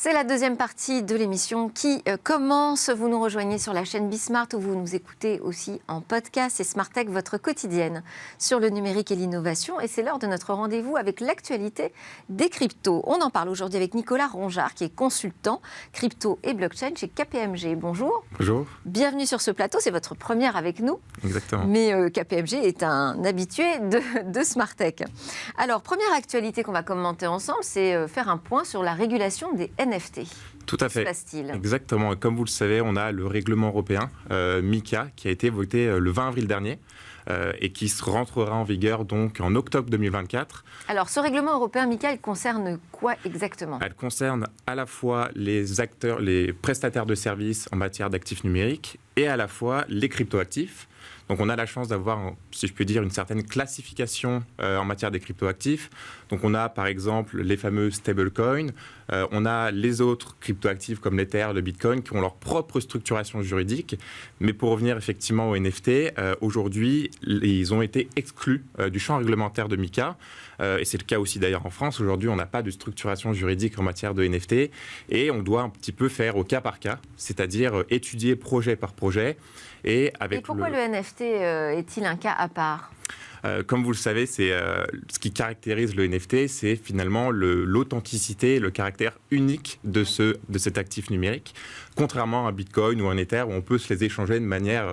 C'est la deuxième partie de l'émission qui commence. Vous nous rejoignez sur la chaîne Bismart où vous nous écoutez aussi en podcast. C'est Smart Tech, votre quotidienne sur le numérique et l'innovation. Et c'est l'heure de notre rendez-vous avec l'actualité des cryptos. On en parle aujourd'hui avec Nicolas Rongeard qui est consultant crypto et blockchain chez KPMG. Bonjour. Bonjour. Bienvenue sur ce plateau. C'est votre première avec nous. Exactement. Mais KPMG est un habitué de Smart Tech. Alors, première actualité qu'on va commenter ensemble, c'est faire un point sur la régulation des NFT. Tout à fait. Que se passe-t-il ? Exactement. Comme vous le savez, on a le règlement européen MiCA qui a été voté le 20 avril dernier et qui rentrera en vigueur donc en octobre 2024. Alors, ce règlement européen MiCA, il concerne quoi exactement ? Elle concerne à la fois les acteurs, les prestataires de services en matière d'actifs numériques et à la fois les cryptoactifs. Donc on a la chance d'avoir, si je puis dire, une certaine classification en matière des cryptoactifs. Donc on a par exemple les fameux stablecoins, on a les autres cryptoactifs comme l'Ether, le Bitcoin, qui ont leur propre structuration juridique. Mais pour revenir effectivement aux NFT, aujourd'hui, ils ont été exclus du champ réglementaire de MiCA. Et c'est le cas aussi d'ailleurs en France. Aujourd'hui, on n'a pas de structuration juridique en matière de NFT. Et on doit un petit peu faire au cas par cas, c'est-à-dire étudier projet par projet. Et pourquoi le NFT est-il un cas à part ? Comme vous le savez, ce qui caractérise le NFT, c'est finalement l'authenticité, le caractère unique de cet actif numérique, contrairement à un Bitcoin ou un Ether où on peut se les échanger de manière...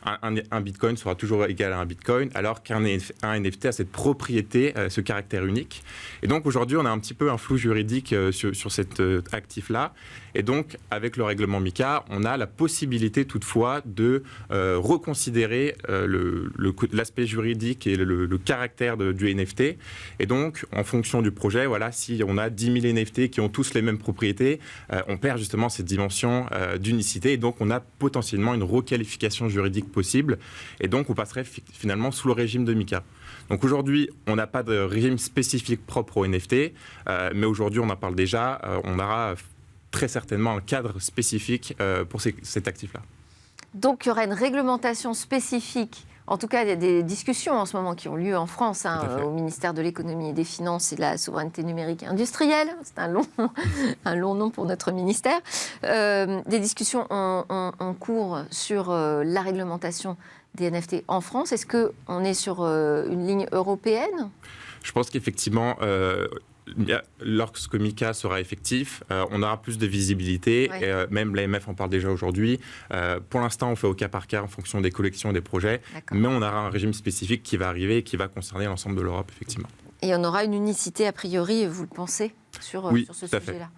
un Bitcoin sera toujours égal à un Bitcoin, alors qu'un NFT a cette propriété, ce caractère unique. Et donc aujourd'hui, on a un petit peu un flou juridique sur cet actif-là. Et donc, avec le règlement MiCA, on a la possibilité toutefois de reconsidérer l'aspect juridique et le caractère du NFT. Et donc, en fonction du projet, voilà, si on a 10 000 NFT qui ont tous les mêmes propriétés, on perd justement cette dimension d'unicité. Et donc, on a potentiellement une requalification juridique possible. Et donc, on passerait finalement sous le régime de MiCA. Donc aujourd'hui, on n'a pas de régime spécifique propre au NFT, mais aujourd'hui, on en parle déjà. On aura très certainement un cadre spécifique pour cet actif-là. Donc, il y aura une réglementation spécifique. En tout cas, il y a des discussions en ce moment qui ont lieu en France, au ministère de l'Économie et des Finances et de la Souveraineté numérique et industrielle. C'est un long nom pour notre ministère. Des discussions en cours sur la réglementation des NFT en France. Est-ce qu'on est sur une ligne européenne ? Je pense qu'effectivement... lorsque MiCA sera effectif, on aura plus de visibilité. Ouais. Et, même l'AMF en parle déjà aujourd'hui. Pour l'instant, on fait au cas par cas en fonction des collections et des projets. D'accord. Mais on aura un régime spécifique qui va arriver et qui va concerner l'ensemble de l'Europe, effectivement. Et on aura une unicité, a priori, vous le pensez, sur ce sujet-là ?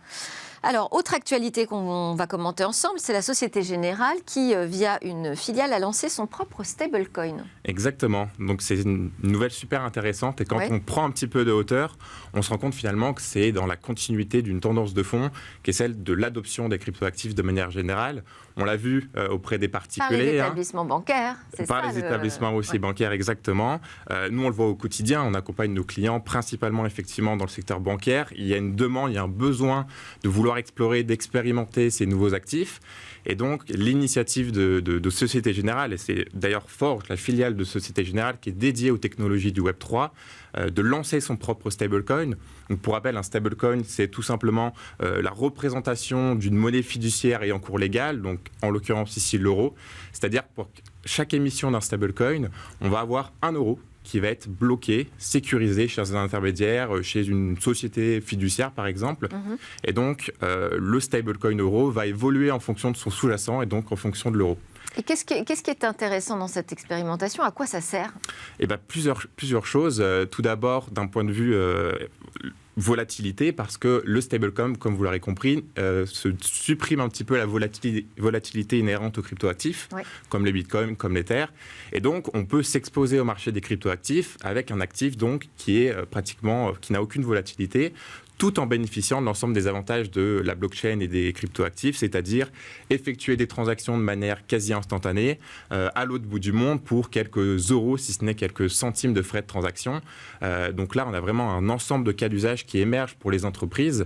Alors, autre actualité qu'on va commenter ensemble, c'est la Société Générale qui, via une filiale, a lancé son propre stablecoin. Exactement. Donc, c'est une nouvelle super intéressante. Et quand on prend un petit peu de hauteur, on se rend compte finalement que c'est dans la continuité d'une tendance de fond qui est celle de l'adoption des cryptoactifs de manière générale. On l'a vu auprès des particuliers. Par les établissements bancaires, c'est ça. Par les établissements aussi bancaires, exactement. Nous, on le voit au quotidien. On accompagne nos clients principalement, effectivement, dans le secteur bancaire. Il y a une demande, il y a un besoin de vouloir explorer, d'expérimenter ces nouveaux actifs. Et donc, l'initiative de Société Générale, et c'est d'ailleurs fort, la filiale de Société Générale qui est dédiée aux technologies du Web3, de lancer son propre stablecoin. Donc, pour rappel, un stablecoin, c'est tout simplement la représentation d'une monnaie fiduciaire ayant cours légal, donc en l'occurrence ici l'euro. C'est-à-dire pour chaque émission d'un stablecoin, on va avoir 1 euro qui va être bloqué, sécurisé chez un intermédiaire, chez une société fiduciaire par exemple. Et donc, le stablecoin euro va évoluer en fonction de son sous-jacent et donc en fonction de l'euro. Et qu'est-ce qui est intéressant dans cette expérimentation ? À quoi ça sert ? Eh bien, plusieurs choses. Tout d'abord, d'un point de vue volatilité, parce que le stablecoin, comme vous l'aurez compris, se supprime un petit peu la volatilité inhérente aux cryptoactifs, comme les bitcoins, comme l'Ether. Et donc, on peut s'exposer au marché des cryptoactifs avec un actif donc, qui n'a aucune volatilité, tout en bénéficiant de l'ensemble des avantages de la blockchain et des cryptoactifs, c'est-à-dire effectuer des transactions de manière quasi instantanée à l'autre bout du monde pour quelques euros, si ce n'est quelques centimes de frais de transaction. Donc là, on a vraiment un ensemble de cas d'usage qui émergent pour les entreprises.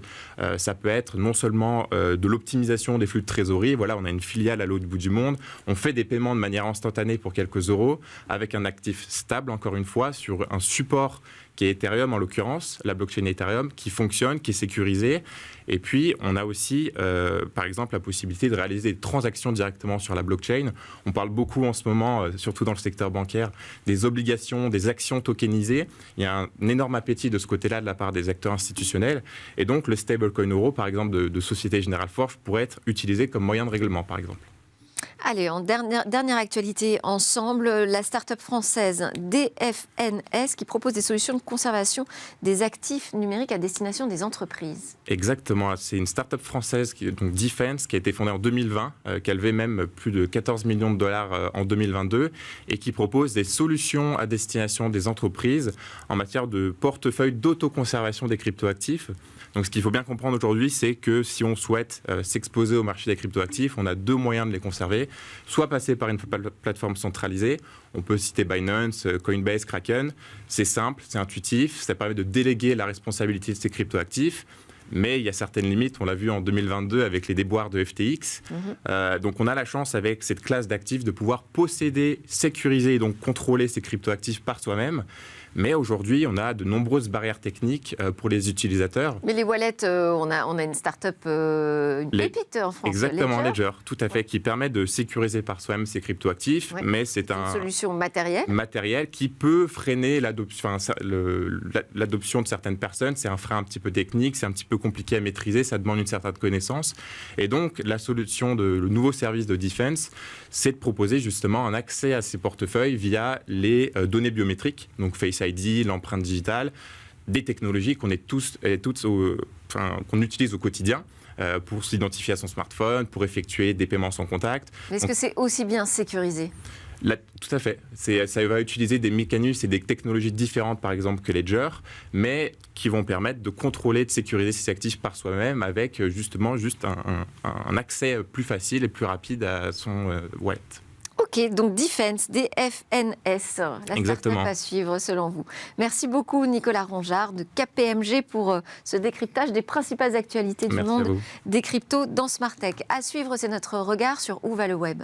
Ça peut être non seulement de l'optimisation des flux de trésorerie, voilà, on a une filiale à l'autre bout du monde, on fait des paiements de manière instantanée pour quelques euros, avec un actif stable, encore une fois, sur un support qui est Ethereum en l'occurrence, la blockchain Ethereum, qui fonctionne fonctionne, qui est sécurisé. Et puis, on a aussi, par exemple, la possibilité de réaliser des transactions directement sur la blockchain. On parle beaucoup en ce moment, surtout dans le secteur bancaire, des obligations, des actions tokenisées. Il y a un énorme appétit de ce côté-là de la part des acteurs institutionnels. Et donc, le stablecoin euro, par exemple, de Société Générale Forge, pourrait être utilisé comme moyen de règlement, par exemple. Allez, en dernière actualité ensemble, la start-up française DFNS qui propose des solutions de conservation des actifs numériques à destination des entreprises. Exactement, c'est une start-up française, donc Defense, qui a été fondée en 2020, qui a levé même plus de 14 millions de dollars en 2022 et qui propose des solutions à destination des entreprises en matière de portefeuille d'autoconservation des cryptoactifs. Donc ce qu'il faut bien comprendre aujourd'hui, c'est que si on souhaite s'exposer au marché des cryptoactifs, on a deux moyens de les conserver. Soit passer par une plateforme centralisée, on peut citer Binance, Coinbase, Kraken. C'est simple, c'est intuitif, ça permet de déléguer la responsabilité de ces cryptoactifs. Mais il y a certaines limites, on l'a vu en 2022 avec les déboires de FTX. Donc on a la chance avec cette classe d'actifs de pouvoir posséder, sécuriser et donc contrôler ces cryptoactifs par soi-même. Mais aujourd'hui, on a de nombreuses barrières techniques pour les utilisateurs. Mais les wallets, on a une start-up, une pépite en France. Exactement, Ledger, tout à fait, qui permet de sécuriser par soi-même ces cryptoactifs. Ouais. Mais c'est une solution matérielle. Matériel qui peut freiner l'adoption de certaines personnes. C'est un frein un petit peu technique, c'est un petit peu compliqué à maîtriser, ça demande une certaine connaissance. Et donc, la solution le nouveau service de Defense, c'est de proposer justement un accès à ces portefeuilles via les données biométriques, donc Face ID, l'empreinte digitale, des technologies qu'on qu'on utilise au quotidien pour s'identifier à son smartphone, pour effectuer des paiements sans contact. Mais est-ce que c'est aussi bien sécurisé ? Tout à fait. Ça va utiliser des mécanismes et des technologies différentes, par exemple, que Ledger, mais qui vont permettre de contrôler, de sécuriser ces actifs par soi-même avec justement un accès plus facile et plus rapide à son wallet. Ok, donc Defense, DFNS, la start-up à suivre selon vous. Merci beaucoup Nicolas Rongeard de KPMG pour ce décryptage des principales actualités du monde des cryptos dans Smart Tech. À suivre, c'est notre regard sur Où va le web ?